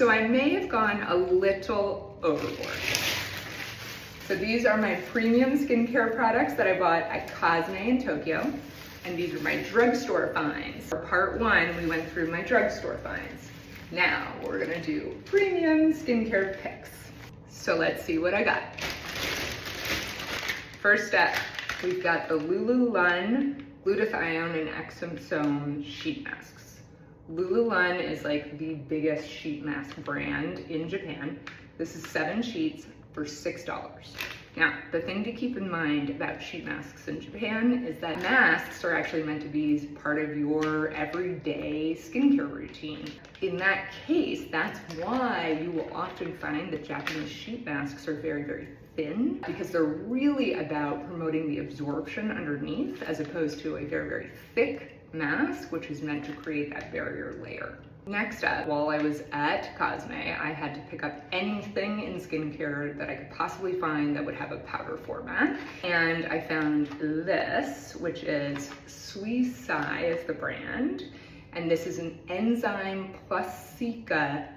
So I may have gone a little overboard. So these are my premium skincare products that I bought at Cosme in Tokyo. And these are my drugstore finds. For part one, we went through my drugstore finds. Now we're gonna do premium skincare picks. So let's see what I got. First up, we've got the Lululun glutathione and exosome sheet masks. Lululun is like the biggest sheet mask brand in Japan. This is 7 sheets for $6. Now, the thing to keep in mind about sheet masks in Japan is that masks are actually meant to be part of your everyday skincare routine. In that case, that's why you will often find that Japanese sheet masks are very, very thin, because they're really about promoting the absorption underneath as opposed to a very, very thick mask, which is meant to create that barrier layer. Next up, while I was at Cosme, I had to pick up anything in skincare that I could possibly find that would have a powder format. And I found this, which is Suisai is the brand. And this is an Enzyme plus Cica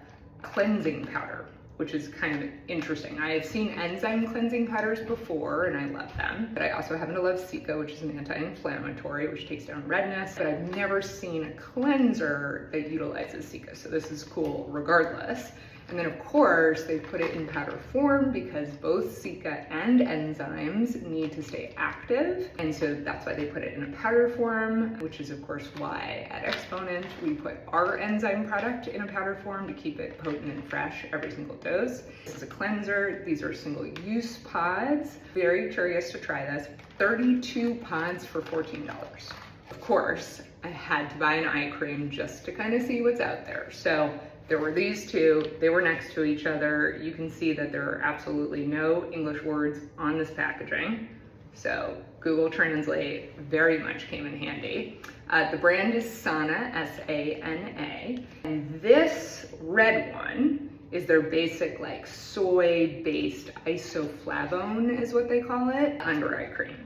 cleansing powder, which is kind of interesting. I have seen enzyme cleansing powders before and I love them, but I also happen to love Cica, which is an anti-inflammatory, which takes down redness, but I've never seen a cleanser that utilizes Cica, so this is cool regardless. And then of course, they put it in powder form because both Cica and enzymes need to stay active. And so that's why they put it in a powder form, which is of course why at Exponent, we put our enzyme product in a powder form to keep it potent and fresh every single dose. This is a cleanser. These are single-use pods. Very curious to try this. 32 pods for $14. Of course, I had to buy an eye cream just to kind of see what's out there. So there were these two, they were next to each other. You can see that there are absolutely no English words on this packaging. So Google Translate very much came in handy. The brand is Sana, S-A-N-A. And this red one is their basic like soy-based isoflavone is what they call it, under eye cream.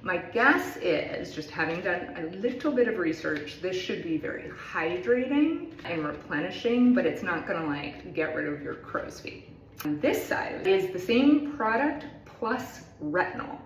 My guess is, just having done a little bit of research, this should be very hydrating and replenishing, but it's not gonna like get rid of your crow's feet. On this side is the same product plus retinol.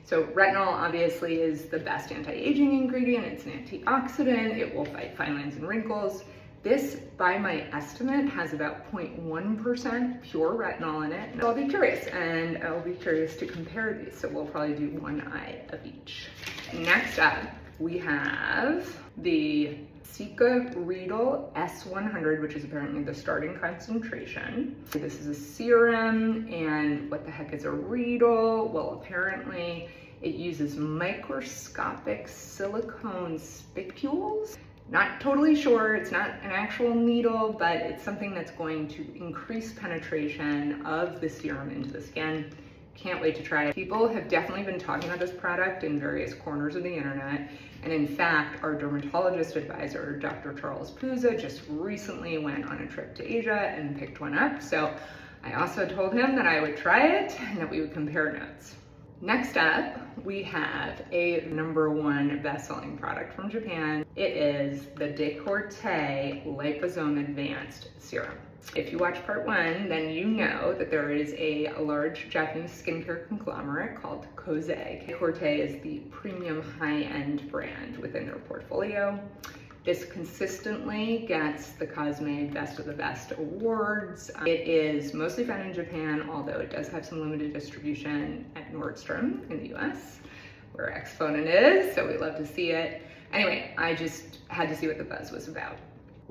So retinol obviously is the best anti-aging ingredient. It's an antioxidant. It will fight fine lines and wrinkles. This, by my estimate, has about 0.1% pure retinol in it. And I'll be curious, and I'll be curious to compare these. So we'll probably do one eye of each. Next up, we have the Cica Reedle S100, which is apparently the starting concentration. This is a serum, and what the heck is a Reedle? Well, apparently it uses microscopic silicone spicules. Not totally sure, it's not an actual needle, but it's something that's going to increase penetration of the serum into the skin. Can't wait to try it. People have definitely been talking about this product in various corners of the internet. And in fact, our dermatologist advisor, Dr. Charles Puza, just recently went on a trip to Asia and picked one up. So I also told him that I would try it and that we would compare notes. Next up, we have a #1 best-selling product from Japan. It is the Decorté Liposome Advanced Serum. If you watch part one, then you know that there is a large Japanese skincare conglomerate called Kosei. Decorté is the premium high-end brand within their portfolio. This consistently gets the Cosme Best of the Best awards. It is mostly found in Japan, although it does have some limited distribution at Nordstrom in the US, where Exponent is, so we love to see it. Anyway, I just had to see what the buzz was about.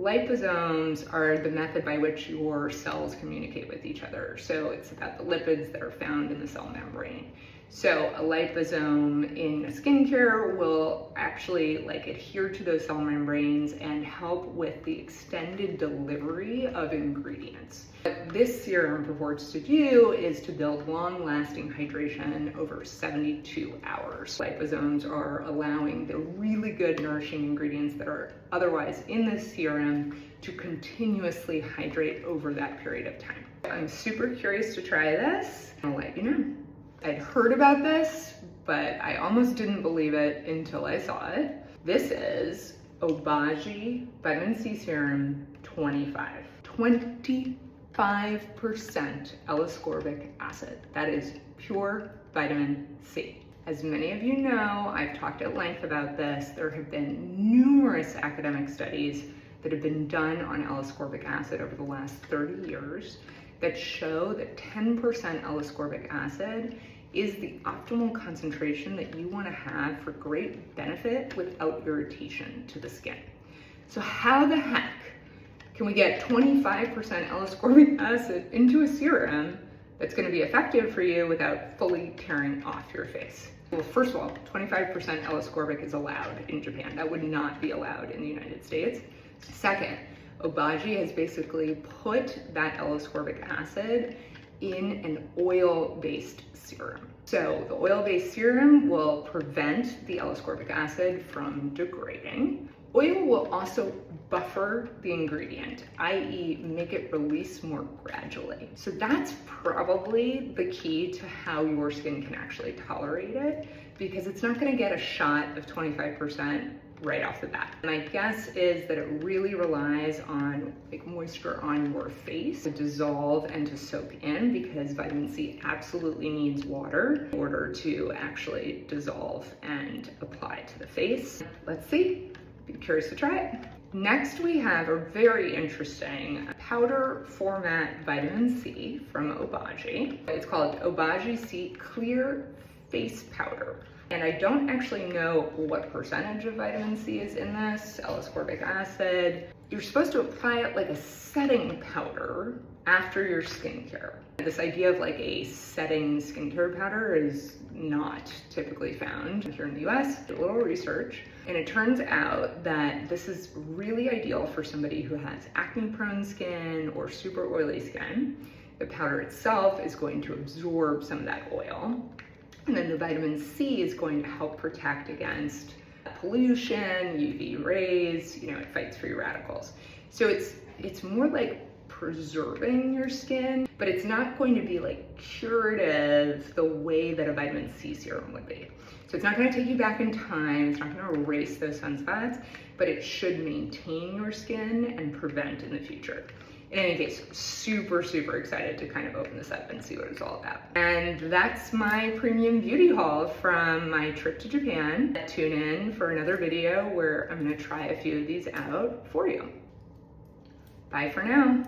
Liposomes are the method by which your cells communicate with each other. So it's about the lipids that are found in the cell membrane. So a liposome in skincare will actually like adhere to those cell membranes and help with the extended delivery of ingredients. What this serum purports to do is to build long-lasting hydration over 72 hours. Liposomes are allowing the really good nourishing ingredients that are otherwise in this serum to continuously hydrate over that period of time. I'm super curious to try this. I'll let you know. I'd heard about this, but I almost didn't believe it until I saw it. This is Obagi Vitamin C Serum 25. 25% L-ascorbic acid. That is pure vitamin C. As many of you know, I've talked at length about this. There have been numerous academic studies that have been done on L-ascorbic acid over the last 30 years that show that 10% L-ascorbic acid is the optimal concentration that you want to have for great benefit without irritation to the skin. So how the heck can we get 25% L-ascorbic acid into a serum that's going to be effective for you without fully tearing off your face? Well, first of all, 25% L-ascorbic is allowed in Japan. That would not be allowed in the United States. Second, Obagi has basically put that L-ascorbic acid in an oil-based serum. So the oil-based serum will prevent the L-ascorbic acid from degrading. Oil will also buffer the ingredient, i.e. make it release more gradually. So that's probably the key to how your skin can actually tolerate it, because it's not gonna get a shot of 25% right off the bat. My guess is that it really relies on like moisture on your face to dissolve and to soak in, because vitamin C absolutely needs water in order to actually dissolve and apply to the face. Let's see. Be curious to try it. Next, we have a very interesting powder format vitamin C from Obagi. It's called Obagi C Clear Face Powder. And I don't actually know what percentage of vitamin C is in this, L-ascorbic acid. You're supposed to apply it like a setting powder after your skincare. This idea of like a setting skincare powder is not typically found here in the US. Did a little research, and it turns out that this is really ideal for somebody who has acne-prone skin or super oily skin. The powder itself is going to absorb some of that oil, and then the vitamin C is going to help protect against pollution, UV rays, you know, it fights free radicals. So it's more like preserving your skin, but it's not going to be like curative the way that a vitamin C serum would be. So it's not going to take you back in time, it's not going to erase those sunspots, but it should maintain your skin and prevent in the future. In any case, super, super excited to kind of open this up and see what it's all about. And that's my premium beauty haul from my trip to Japan. Tune in for another video where I'm going to try a few of these out for you. Bye for now.